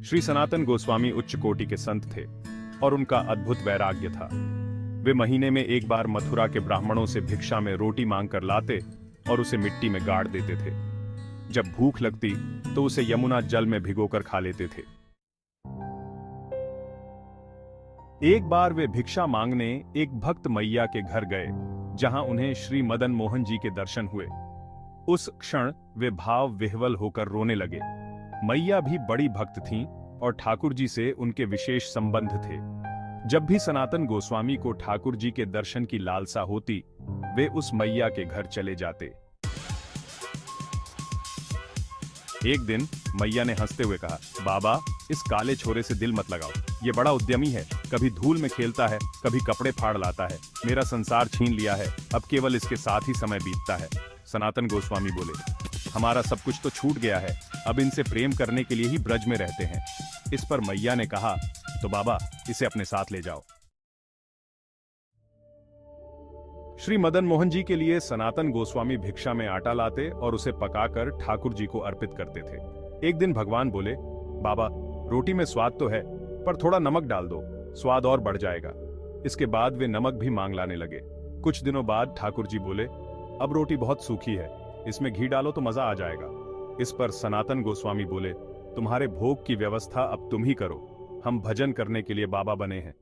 श्री सनातन गोस्वामी उच्च कोटि के संत थे और उनका अद्भुत वैराग्य था। वे महीने में एक बार मथुरा के ब्राह्मणों से भिक्षा में रोटी मांग कर लाते और उसे मिट्टी में गाड़ देते थे। जब भूख लगती तो उसे यमुना जल में भिगोकर खा लेते थे। एक बार वे भिक्षा मांगने एक भक्त मैया के घर गए, जहां उन्हें श्री मदन मोहन जी के दर्शन हुए। उस क्षण वे भाव विह्वल होकर रोने लगे। मैया भी बड़ी भक्त थीं और ठाकुर जी से उनके विशेष संबंध थे। जब भी सनातन गोस्वामी को ठाकुर जी के दर्शन की लालसा होती, वे उस मैया के घर चले जाते। एक दिन मैया ने हंसते हुए कहा, बाबा, इस काले छोरे से दिल मत लगाओ। ये बड़ा उद्यमी है, कभी धूल में खेलता है, कभी कपड़े फाड़ लाता है। मेरा संसार छीन लिया है, अब केवल इसके साथ ही समय बीतता है। सनातन गोस्वामी बोले, हमारा सब कुछ तो छूट गया है, अब इनसे प्रेम करने के लिए ही ब्रज में रहते हैं। इस पर मैया ने कहा, तो बाबा, इसे अपने साथ ले जाओ। श्री मदन मोहन जी के लिए सनातन गोस्वामी भिक्षा में आटा लाते और उसे पकाकर ठाकुर जी को अर्पित करते थे। एक दिन भगवान बोले, बाबा, रोटी में स्वाद तो है, पर थोड़ा नमक डाल दो, स्वाद और बढ़ जाएगा। इसके बाद वे नमक भी मांग लाने लगे। कुछ दिनों बाद ठाकुर जी बोले, अब रोटी बहुत सूखी है, इसमें घी डालो तो मजा आ जाएगा। इस पर सनातन गोस्वामी बोले, तुम्हारे भोग की व्यवस्था अब तुम ही करो, हम भजन करने के लिए बाबा बने हैं।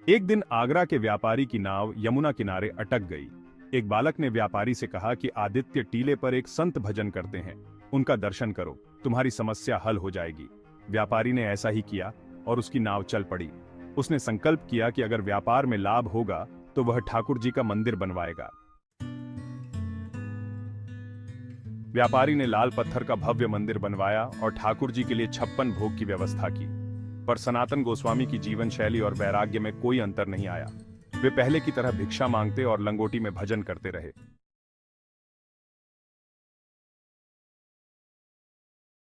एक दिन आगरा के व्यापारी की नाव यमुना किनारे अटक गई। एक बालक ने व्यापारी से कहा कि आदित्य टीले पर एक संत भजन करते हैं, उनका दर्शन करो, तुम्हारी समस्या हल हो जाएगी। व्यापारी ने ऐसा ही किया और उसकी नाव चल पड़ी। उसने संकल्प किया कि अगर व्यापार में लाभ होगा तो वह ठाकुर जी का मंदिर बनवाएगा। व्यापारी ने लाल पत्थर का भव्य मंदिर बनवाया और ठाकुर जी के लिए 56 भोग की व्यवस्था की। पर सनातन गोस्वामी की जीवन शैली और वैराग्य में कोई अंतर नहीं आया। वे पहले की तरह भिक्षा मांगते और लंगोटी में भजन करते रहे।